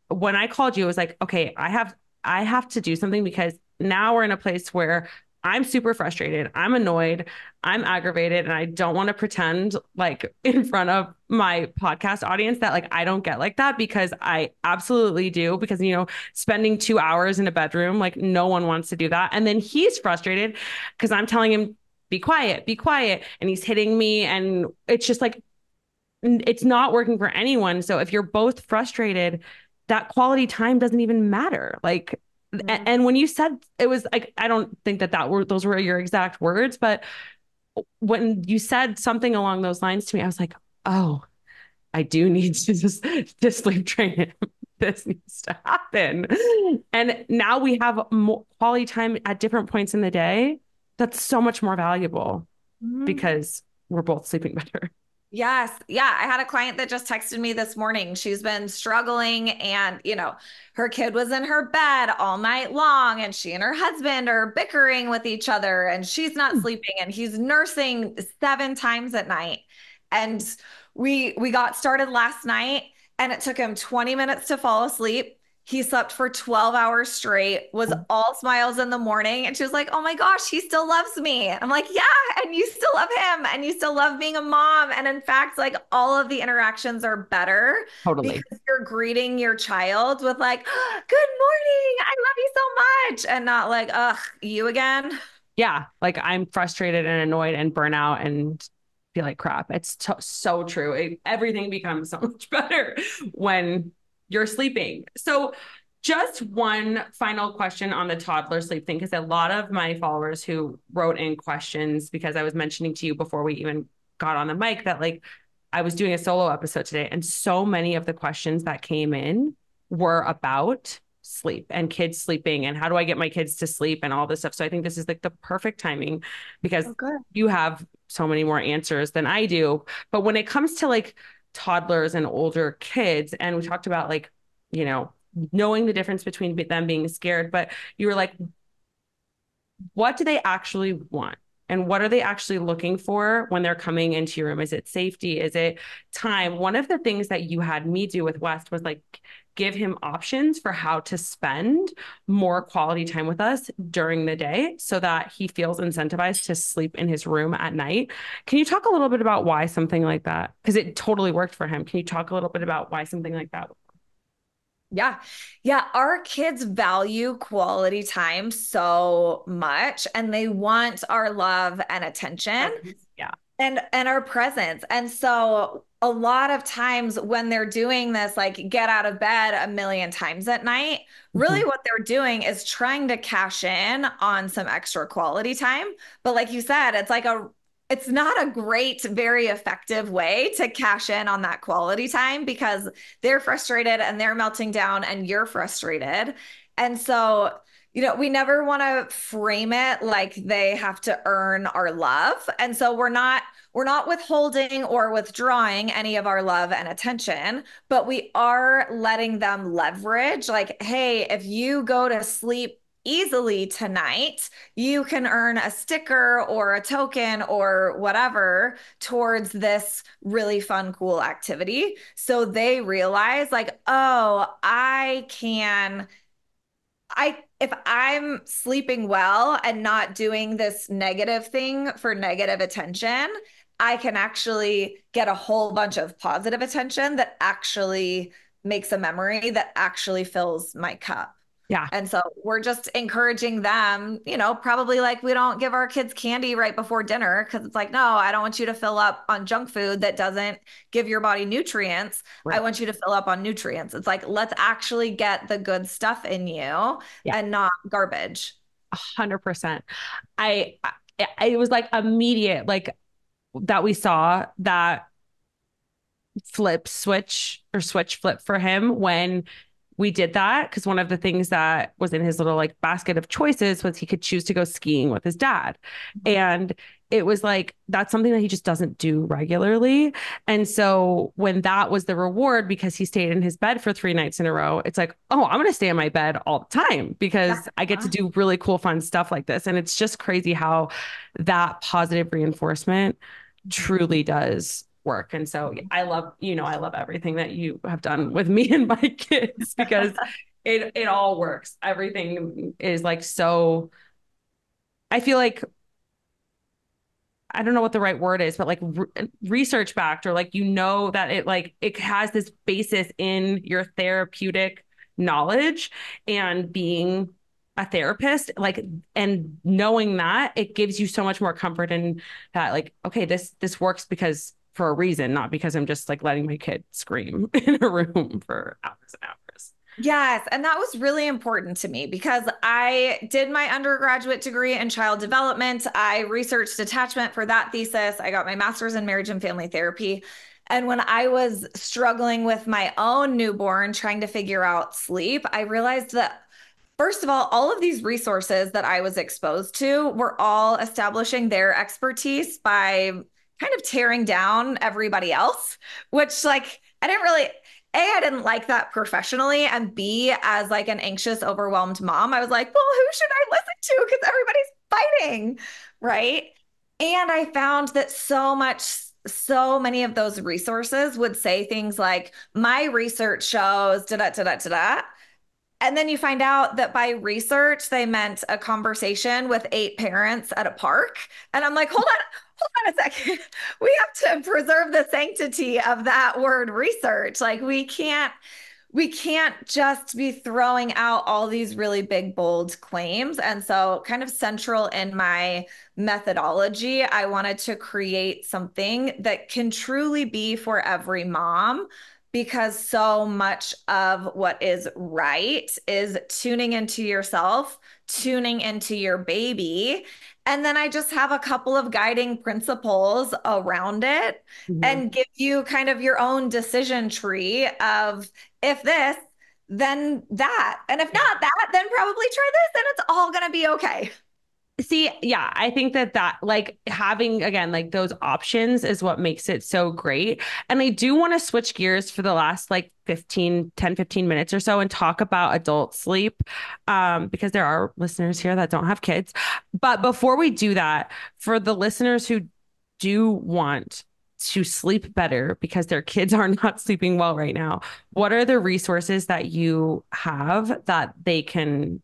when I called you, it was like, okay, I have to do something because now we're in a place where I'm super frustrated. I'm annoyed. I'm aggravated. And I don't want to pretend like in front of my podcast audience that like I don't get like that because I absolutely do. Because, spending 2 hours in a bedroom, like no one wants to do that. And then he's frustrated because I'm telling him, be quiet, be quiet. And he's hitting me. And it's just like, it's not working for anyone. So if you're both frustrated, that quality time doesn't even matter. Like, and when you said it was like, I don't think those were your exact words, but when you said something along those lines to me, I was like, oh, I do need to just sleep train him. This needs to happen. And now we have more quality time at different points in the day. That's so much more valuable Mhm. because we're both sleeping better. Yes. Yeah. I had a client that just texted me this morning. She's been struggling and, her kid was in her bed all night long and she and her husband are bickering with each other and she's not sleeping and he's nursing 7 times at night. And we got started last night and it took him 20 minutes to fall asleep. He slept for 12 hours straight, was all smiles in the morning. And she was like, oh my gosh, he still loves me. I'm like, yeah, and you still love him and you still love being a mom. And in fact, like all of the interactions are better Totally. because you're greeting your child with like, oh, good morning. I love you so much. And not like, ugh, you again. Yeah, like I'm frustrated and annoyed and burnout and feel like crap. It's so true. Everything becomes so much better when you're sleeping. So, just one final question on the toddler sleep thing, because a lot of my followers who wrote in questions, because I was mentioning to you before we even got on the mic that like I was doing a solo episode today, and so many of the questions that came in were about sleep and kids sleeping and how do I get my kids to sleep and all this stuff. So I think this is like the perfect timing because Oh, good. you have so many more answers than I do. But when it comes to like toddlers and older kids, and we talked about like, knowing the difference between them being scared, but you were like, what do they actually want? And what are they actually looking for when they're coming into your room? Is it safety? Is it time? One of the things that you had me do with West was like give him options for how to spend more quality time with us during the day so that he feels incentivized to sleep in his room at night. Can you talk a little bit about why something like that? Because it totally worked for him. Can you talk a little bit about why something like that? Yeah. Yeah. Our kids value quality time so much and they want our love and attention Yeah. and our presence. And so a lot of times when they're doing this, like get out of bed a million times at night, really Mhm. what they're doing is trying to cash in on some extra quality time. But like you said, it's not a great, very effective way to cash in on that quality time because they're frustrated and they're melting down and you're frustrated. And so we never want to frame it like they have to earn our love. And so we're not withholding or withdrawing any of our love and attention, but we are letting them leverage like, hey, if you go to sleep easily tonight, you can earn a sticker or a token or whatever towards this really fun, cool activity. So they realize like, oh, if I'm sleeping well and not doing this negative thing for negative attention, I can actually get a whole bunch of positive attention that actually makes a memory that actually fills my cup. Yeah. And so we're just encouraging them, probably like we don't give our kids candy right before dinner because it's like, no, I don't want you to fill up on junk food that doesn't give your body nutrients. I Right. want you to fill up on nutrients. It's like, let's actually get the good stuff in you Yeah. and not garbage. 100%. I, it was like immediate, like that we saw that switch flip for him when we did that. Because one of the things that was in his little like basket of choices was he could choose to go skiing with his dad. And it was like, that's something that he just doesn't do regularly. And so when that was the reward, because he stayed in his bed for 3 nights in a row, it's like, oh, I'm going to stay in my bed all the time because I get to do really cool, fun stuff like this. And it's just crazy how that positive reinforcement truly does work. And so I love everything that you have done with me and my kids because it all works. Everything is like so I feel like I don't know what the right word is, but like research backed or like that it has this basis in your therapeutic knowledge and being a therapist like and knowing that it gives you so much more comfort in that like okay this works because for a reason, not because I'm just like letting my kid scream in a room for hours and hours. Yes. And that was really important to me because I did my undergraduate degree in child development. I researched attachment for that thesis. I got my master's in marriage and family therapy. And when I was struggling with my own newborn, trying to figure out sleep, I realized that first of all of these resources that I was exposed to were all establishing their expertise by kind of tearing down everybody else, which like I didn't like that professionally. And B, as like an anxious, overwhelmed mom, I was like, well, who should I listen to? Because everybody's fighting. Right. And I found that so many of those resources would say things like, my research shows da da da da da da. And then you find out that by research, they meant a conversation with 8 parents at a park. And I'm like, hold on a second. We have to preserve the sanctity of that word research. Like we can't just be throwing out all these really big, bold claims. And so kind of central in my methodology, I wanted to create something that can truly be for every mom because so much of what is right is tuning into yourself, tuning into your baby. And then I just have a couple of guiding principles around it and give you kind of your own decision tree of if this, then that. And if not that, then probably try this and it's all going to be okay. See, yeah, I think that like having again like those options is what makes it so great. And I do want to switch gears for the last like 15 minutes or so and talk about adult sleep because there are listeners here that don't have kids. But before we do that, for the listeners who do want to sleep better because their kids are not sleeping well right now, what are the resources that you have that they can,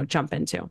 jump into?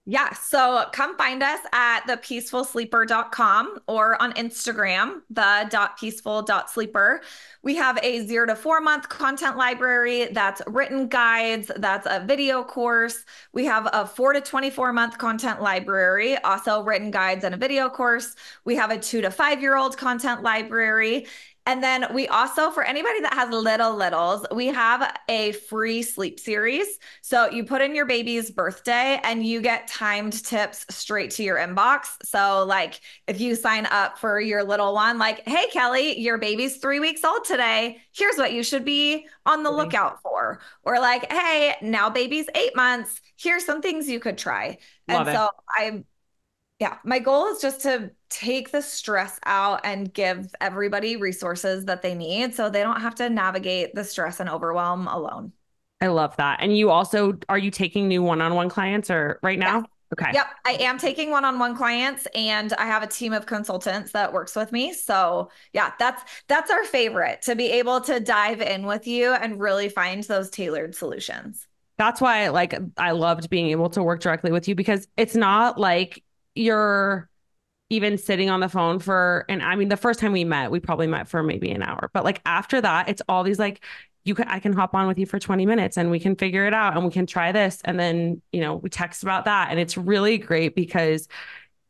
Yeah, so come find us at thepeacefulsleeper.com or on Instagram, the.peaceful.sleeper. We have a 0 to 4 month content library that's written guides, that's a video course. We have a 4 to 24 month content library, also written guides and a video course. We have a 2 to 5 year old content library. And then we also, for anybody that has littles, we have a free sleep series. So you put in your baby's birthday and you get timed tips straight to your inbox. So like if you sign up for your little one, like, hey, Kelly, your baby's 3 weeks old today. Here's what you should be on the lookout for. Or like, hey, now baby's 8 months. Here's some things you could try. Love And it. so my goal is just to take the stress out and give everybody resources that they need so they don't have to navigate the stress and overwhelm alone. I love that. And you also, are you taking new one-on-one clients or right now? Yes. Okay. Yep. I am taking one-on-one clients and I have a team of consultants that works with me. So yeah, that's our favorite, to be able to dive in with you and really find those tailored solutions. That's why I loved being able to work directly with you, because it's not like you're even sitting on the phone and I mean, the first time we met, we probably met for maybe an hour, but like after that, it's all these like, I can hop on with you for 20 minutes and we can figure it out and we can try this. And then, we text about that. And it's really great because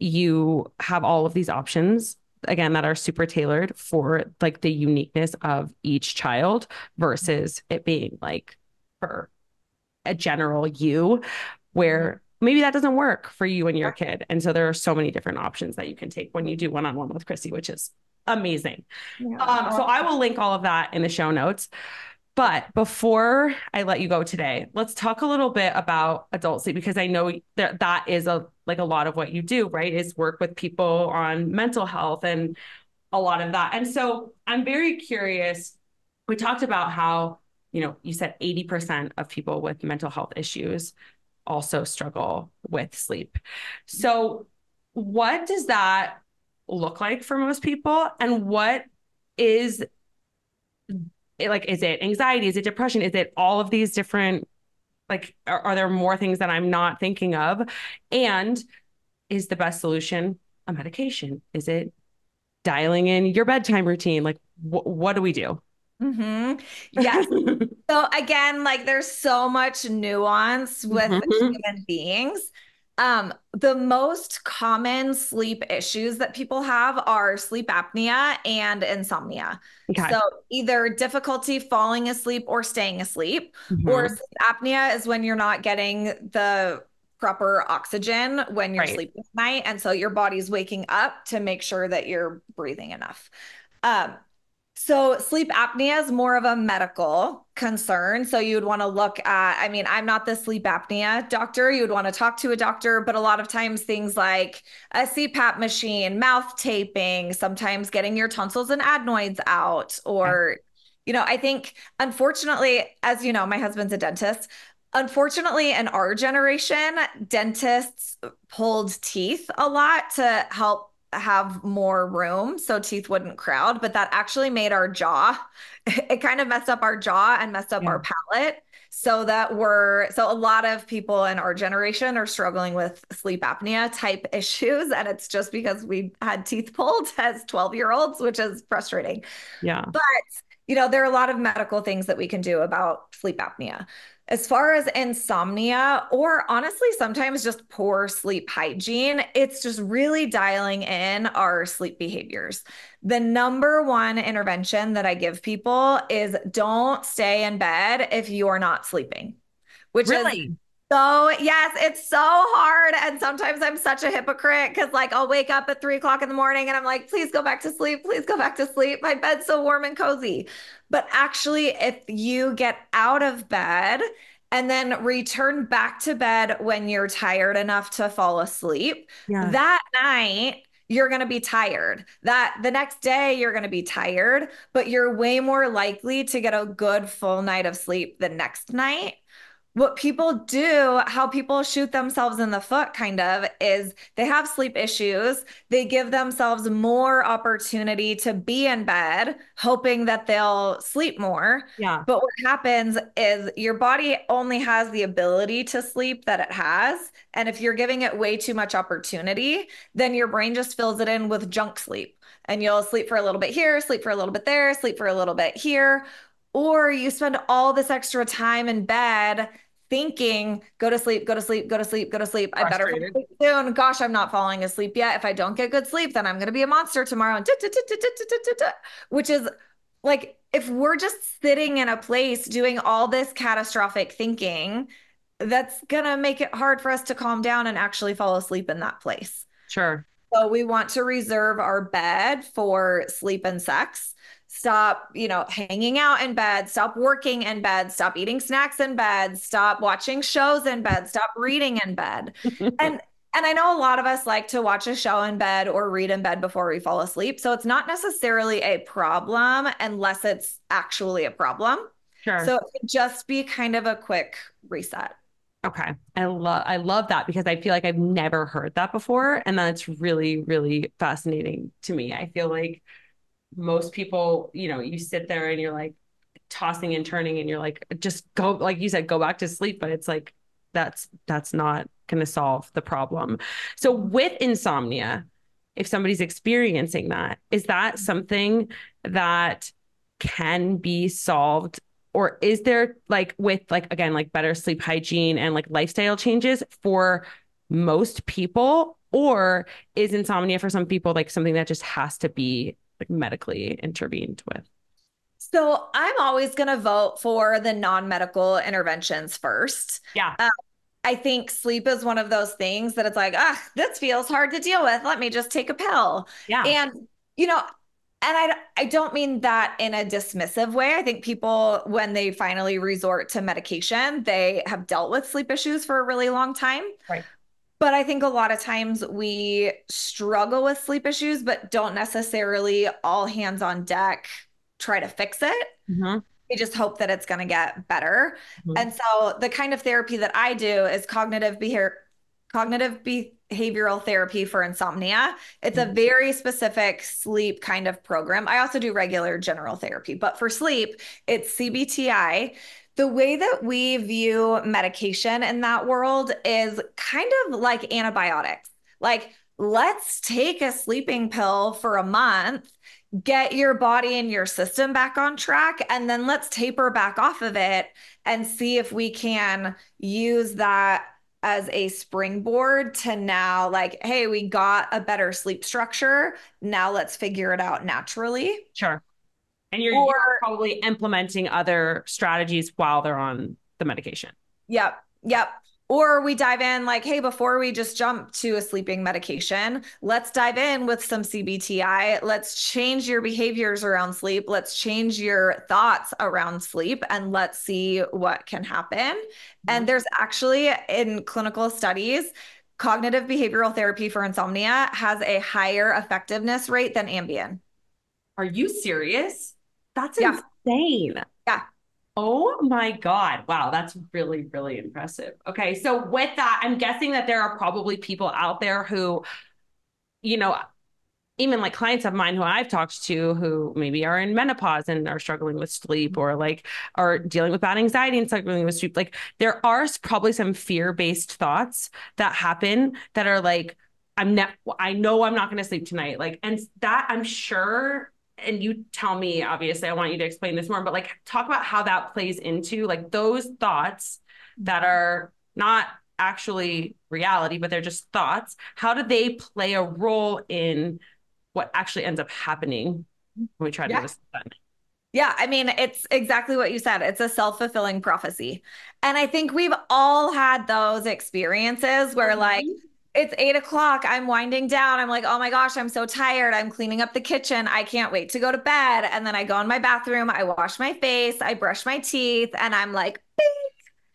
you have all of these options, again, that are super tailored for like the uniqueness of each child versus it being like for a general where maybe that doesn't work for you and your kid. And so there are so many different options that you can take when you do one-on-one with Chrissy, which is amazing. Yeah. So I will link all of that in the show notes. But before I let you go today, let's talk a little bit about adult sleep, because I know that is a lot of what you do, right? Is work with people on mental health and a lot of that. And so I'm very curious. We talked about how, you said 80% of people with mental health issues also struggle with sleep. So what does that look like for most people? And what is it like? Is it anxiety? Is it depression? Is it all of these different, are there more things that I'm not thinking of? And is the best solution a medication? Is it dialing in your bedtime routine? Like, what do we do? Mm-hmm. Yes. So again, there's so much nuance with human beings. The most common sleep issues that people have are sleep apnea and insomnia. Okay. So either difficulty falling asleep or staying asleep, or sleep apnea is when you're not getting the proper oxygen when you're sleeping at night. And so your body's waking up to make sure that you're breathing enough. So sleep apnea is more of a medical concern. So you would want to look at, I'm not the sleep apnea doctor. You would want to talk to a doctor, but a lot of times things like a CPAP machine, mouth taping, sometimes getting your tonsils and adenoids out, or, I think unfortunately, as you know, my husband's a dentist. Unfortunately, in our generation, dentists pulled teeth a lot to help have more room so teeth wouldn't crowd, but that actually made our jaw, it kind of messed up our jaw and messed up our palate. So a lot of people in our generation are struggling with sleep apnea type issues. And it's just because we had teeth pulled as 12-year-olds, which is frustrating. Yeah. But, there are a lot of medical things that we can do about sleep apnea. As far as insomnia, or honestly, sometimes just poor sleep hygiene, it's just really dialing in our sleep behaviors. The number one intervention that I give people is don't stay in bed if you're not sleeping, which is so, yes, it's so hard. And sometimes I'm such a hypocrite because I'll wake up at 3 o'clock in the morning and I'm like, please go back to sleep. Please go back to sleep. My bed's so warm and cozy. But actually, if you get out of bed and then return back to bed when you're tired enough to fall asleep, that night, you're going to be tired. That the next day you're going to be tired, but you're way more likely to get a good full night of sleep the next night. What people do, how people shoot themselves in the foot kind of, is they have sleep issues. They give themselves more opportunity to be in bed, hoping that they'll sleep more. Yeah. But what happens is your body only has the ability to sleep that it has. And if you're giving it way too much opportunity, then your brain just fills it in with junk sleep. And you'll sleep for a little bit here, sleep for a little bit there, sleep for a little bit here. Or you spend all this extra time in bed thinking, go to sleep, go to sleep, go to sleep, go to sleep. I better fall asleep soon. Gosh, I'm not falling asleep yet. If I don't get good sleep, then I'm going to be a monster tomorrow. Which is like if we're just sitting in a place doing all this catastrophic thinking, that's gonna make it hard for us to calm down and actually fall asleep in that place. Sure. So we want to reserve our bed for sleep and sex. Stop, hanging out in bed, stop working in bed, stop eating snacks in bed, stop watching shows in bed, stop reading in bed. And and I know a lot of us like to watch a show in bed or read in bed before we fall asleep. So it's not necessarily a problem unless it's actually a problem. Sure. So it could just be kind of a quick reset. Okay. I love that because I feel like I've never heard that before. And that's really, really fascinating to me. I feel like most people, you sit there and you're like tossing and turning and you're like, just go, like you said, go back to sleep. But it's like, that's not going to solve the problem. So with insomnia, if somebody's experiencing that, is that something that can be solved? Or is there like with like, again, like better sleep hygiene and like lifestyle changes for most people? Or is insomnia for some people like something that just has to be like medically intervened with? So I'm always going to vote for the non-medical interventions first. Yeah. I think sleep is one of those things that it's like, this feels hard to deal with. Let me just take a pill. Yeah. And, I don't mean that in a dismissive way. I think people, when they finally resort to medication, they have dealt with sleep issues for a really long time. Right. But I think a lot of times we struggle with sleep issues, but don't necessarily all hands on deck try to fix it. Mm-hmm. We just hope that it's going to get better. Mm-hmm. And so the kind of therapy that I do is cognitive behavioral therapy for insomnia. It's a very specific sleep kind of program. I also do regular general therapy, but for sleep, it's CBTI. The way that we view medication in that world is kind of like antibiotics. Like, let's take a sleeping pill for a month, get your body and your system back on track, and then let's taper back off of it and see if we can use that as a springboard to now, like, hey, we got a better sleep structure. Now let's figure it out naturally. Sure. And you're probably implementing other strategies while they're on the medication. Yep. Yep. Or we dive in like, hey, before we just jump to a sleeping medication, let's dive in with some CBTI. Let's change your behaviors around sleep. Let's change your thoughts around sleep and let's see what can happen. Mm-hmm. And there's actually in clinical studies, cognitive behavioral therapy for insomnia has a higher effectiveness rate than Ambien. Are you serious? That's insane. Yeah. Oh my God. Wow. That's really, really impressive. Okay. So with that, I'm guessing that there are probably people out there who, even like clients of mine who I've talked to who maybe are in menopause and are struggling with sleep or like are dealing with bad anxiety and struggling with sleep. Like there are probably some fear-based thoughts that happen that are like, I know I'm not going to sleep tonight. Like, and that I'm sure, and you tell me, obviously, I want you to explain this more, but like talk about how that plays into like those thoughts that are not actually reality, but they're just thoughts. How do they play a role in what actually ends up happening when we try to do this? Yeah, I mean, it's exactly what you said. It's a self-fulfilling prophecy. And I think we've all had those experiences where like, it's 8 o'clock. I'm winding down. I'm like, oh my gosh, I'm so tired. I'm cleaning up the kitchen. I can't wait to go to bed. And then I go in my bathroom. I wash my face. I brush my teeth. And I'm like, bing,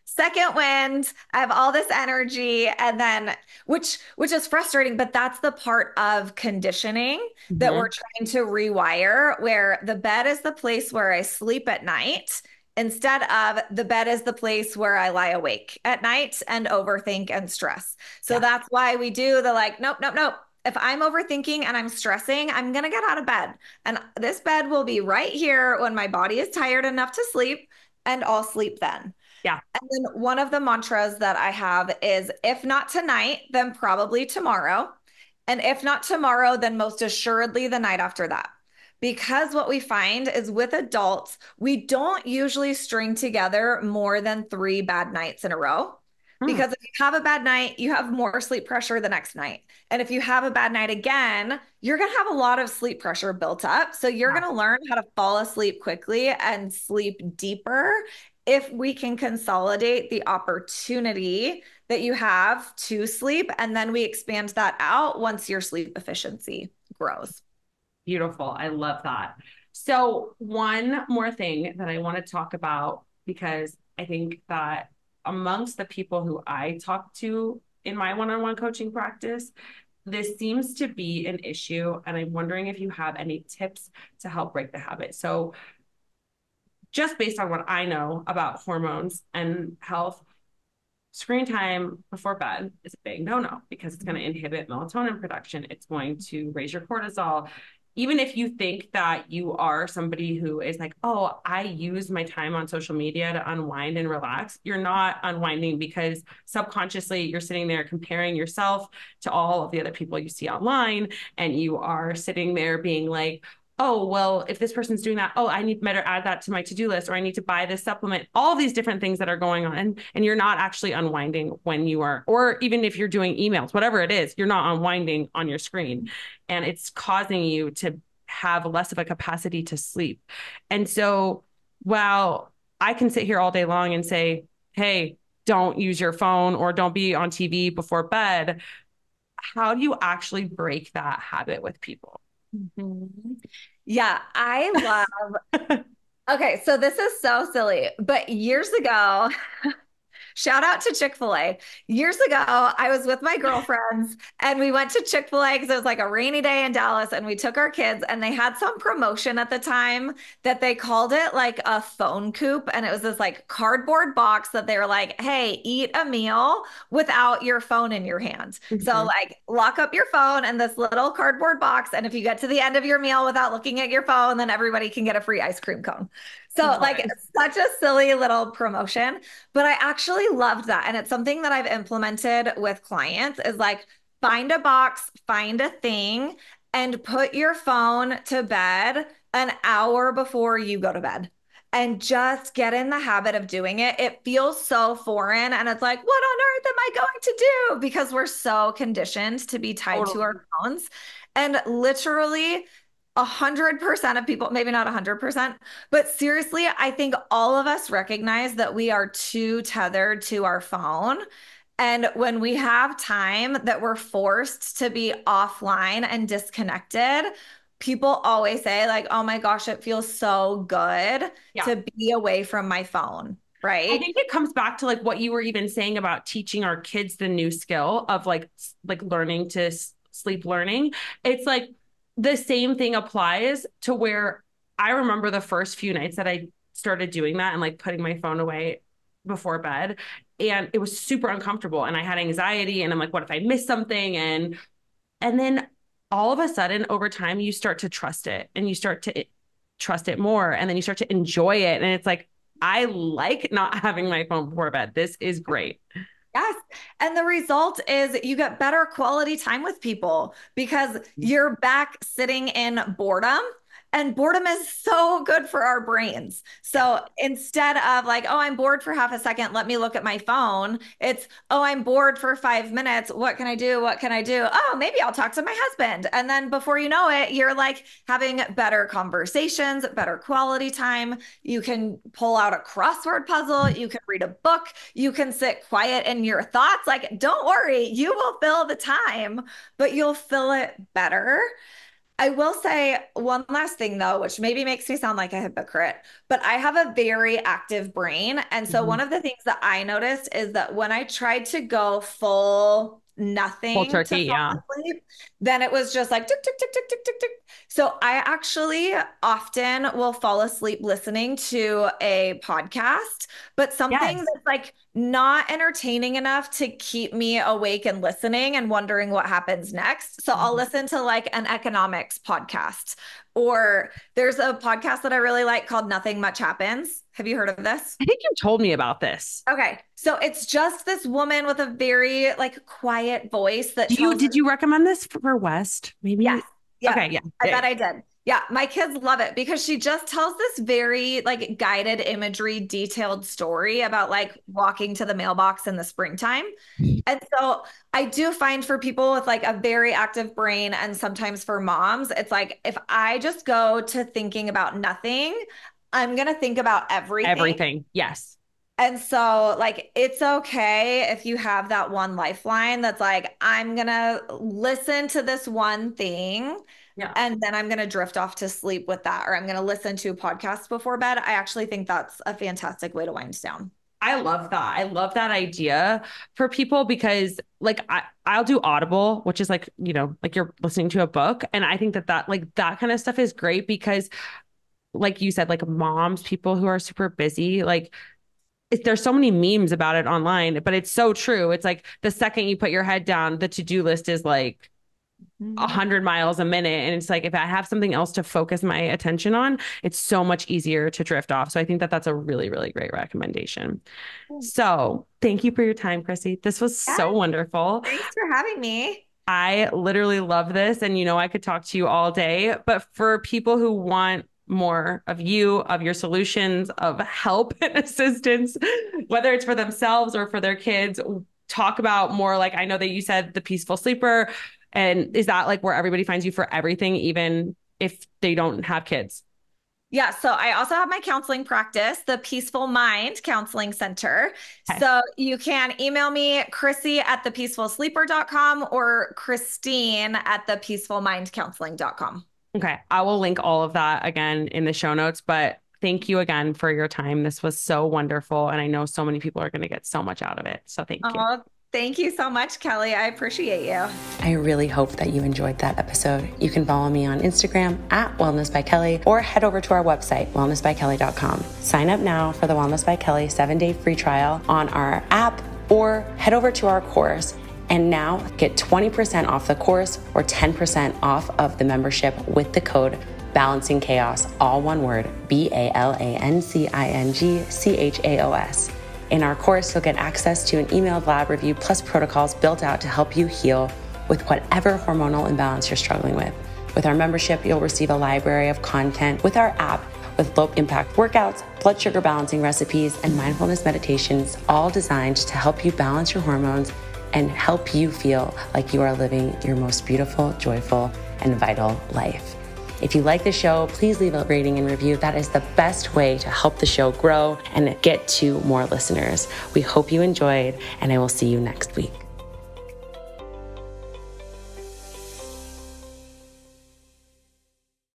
second wind. I have all this energy. And then, which is frustrating, but that's the part of conditioning that we're trying to rewire, where the bed is the place where I sleep at night, instead of the bed is the place where I lie awake at night and overthink and stress. So that's why we do the like, nope, nope, nope. If I'm overthinking and I'm stressing, I'm going to get out of bed. And this bed will be right here when my body is tired enough to sleep, and I'll sleep then. Yeah. And then one of the mantras that I have is, if not tonight, then probably tomorrow. And if not tomorrow, then most assuredly the night after that. Because what we find is with adults, we don't usually string together more than 3 bad nights in a row. Hmm. Because if you have a bad night, you have more sleep pressure the next night. And if you have a bad night again, you're going to have a lot of sleep pressure built up. So you're Yeah. going to learn how to fall asleep quickly and sleep deeper if we can consolidate the opportunity that you have to sleep. And then we expand that out once your sleep efficiency grows. Beautiful. I love that. So one more thing that I want to talk about, because I think that amongst the people who I talk to in my one-on-one coaching practice, this seems to be an issue. And I'm wondering if you have any tips to help break the habit. So just based on what I know about hormones and health, screen time before bed is a big no-no because it's going to inhibit melatonin production. It's going to raise your cortisol. Even if you think that you are somebody who is like, oh, I use my time on social media to unwind and relax, you're not unwinding because subconsciously you're sitting there comparing yourself to all of the other people you see online. And you are sitting there being like, oh, well, if this person's doing that, oh, I need better add that to my to-do list, or I need to buy this supplement, all these different things that are going on. And you're not actually unwinding when you are, or even if you're doing emails, whatever it is, you're not unwinding on your screen. And it's causing you to have less of a capacity to sleep. And so while I can sit here all day long and say, hey, don't use your phone or don't be on TV before bed, how do you actually break that habit with people? Mm-hmm. Yeah, I love. Okay, so this is so silly, but years ago, shout out to Chick-fil-A. Years ago, I was with my girlfriends and we went to Chick-fil-A because it was like a rainy day in Dallas and we took our kids and they had some promotion at the time that they called it like a phone coop. And it was this like cardboard box that they were like, hey, eat a meal without your phone in your hand. Mm-hmm. So like lock up your phone in this little cardboard box. And if you get to the end of your meal without looking at your phone, then everybody can get a free ice cream cone. So like such a silly little promotion, but I actually loved that. And it's something that I've implemented with clients is like find a box, find a thing, and put your phone to bed an hour before you go to bed. And just get in the habit of doing it. It feels so foreign. And it's like, what on earth am I going to do? Because we're so conditioned to be tied to our phones. And literally, 100% of people, maybe not 100%, but seriously, I think all of us recognize that we are too tethered to our phone. And when we have time that we're forced to be offline and disconnected, people always say, like, oh my gosh, it feels so good to be away from my phone. Right. I think it comes back to like what you were even saying about teaching our kids the new skill of like learning to sleep learning. It's like, the same thing applies to where I remember the first few nights that I started doing that and like putting my phone away before bed. And it was super uncomfortable. And I had anxiety and I'm like, what if I miss something? And then all of a sudden over time, you start to trust it and you start to trust it more. And then you start to enjoy it. And it's like, I like not having my phone before bed. This is great. Yes. And the result is you get better quality time with people because you're back sitting in boredom. And boredom is so good for our brains. So instead of like, oh, I'm bored for half a second, let me look at my phone. It's, oh, I'm bored for 5 minutes. What can I do? What can I do? Oh, maybe I'll talk to my husband. And then before you know it, you're like having better conversations, better quality time. You can pull out a crossword puzzle. You can read a book. You can sit quiet in your thoughts. Like, don't worry, you will fill the time, but you'll fill it better. I will say one last thing though, which maybe makes me sound like a hypocrite, but I have a very active brain. And so one of the things that I noticed is that when I tried to go full nothing turkey, to fall asleep, then it was just like tick, tick, tick, tick, tick, tick, tick. So I actually often will fall asleep listening to a podcast, but something that's like not entertaining enough to keep me awake and listening and wondering what happens next. So I'll listen to like an economics podcast, or there's a podcast that I really like called Nothing Much Happens. Have you heard of this? I think you told me about this. Okay. So it's just this woman with a very like quiet voice that did you recommend this for West? Maybe. Yes. Yeah. Okay. Yeah. I bet I did. Yeah, my kids love it because she just tells this very like guided imagery, detailed story about like walking to the mailbox in the springtime. And so I do find for people with like a very active brain and sometimes for moms, it's like if I just go to thinking about nothing, I'm going to think about everything. Everything. Yes. And so, like, it's okay if you have that one lifeline that's like, I'm gonna listen to this one thing Yeah. and then I'm gonna drift off to sleep with that, or I'm gonna listen to a podcast before bed. I actually think that's a fantastic way to wind down. I love that. I love that idea for people because like I'll do Audible, which is like, like you're listening to a book. And I think that like that kind of stuff is great because like you said, like moms, people who are super busy, like there's so many memes about it online, but it's so true. It's like the second you put your head down, the to-do list is like 100 miles a minute. And it's like, if I have something else to focus my attention on, it's so much easier to drift off. So I think that that's a really, really great recommendation. So thank you for your time, Chrissy. This was so wonderful. Thanks for having me. I literally love this. And I could talk to you all day, but for people who want more of you, of your solutions, of help and assistance, whether it's for themselves or for their kids, talk about more like, I know that you said the peaceful sleeper. And is that like where everybody finds you for everything, even if they don't have kids? Yeah, so I also have my counseling practice, the Peaceful Mind Counseling Center. Okay. So you can email me, Chrissy at thepeacefulsleeper.com or Christine at thepeacefulmindcounseling.com. Okay. I will link all of that again in the show notes, but thank you again for your time. This was so wonderful. And I know so many people are going to get so much out of it. So thank you. Thank you so much, Kelly. I appreciate you. I really hope that you enjoyed that episode. You can follow me on Instagram at Wellness by Kelly or head over to our website, wellnessbykelly.com. Sign up now for the Wellness by Kelly 7-day free trial on our app or head over to our course and now get 20% off the course or 10% off of the membership with the code Balancing Chaos, all one word, BALANCINGCHAOS. In our course, you'll get access to an emailed lab review plus protocols built out to help you heal with whatever hormonal imbalance you're struggling with. With our membership, you'll receive a library of content with our app with low-impact workouts, blood sugar balancing recipes, and mindfulness meditations, all designed to help you balance your hormones and help you feel like you are living your most beautiful, joyful, and vital life. If you like the show, please leave a rating and review. That is the best way to help the show grow and get to more listeners. We hope you enjoyed, and I will see you next week.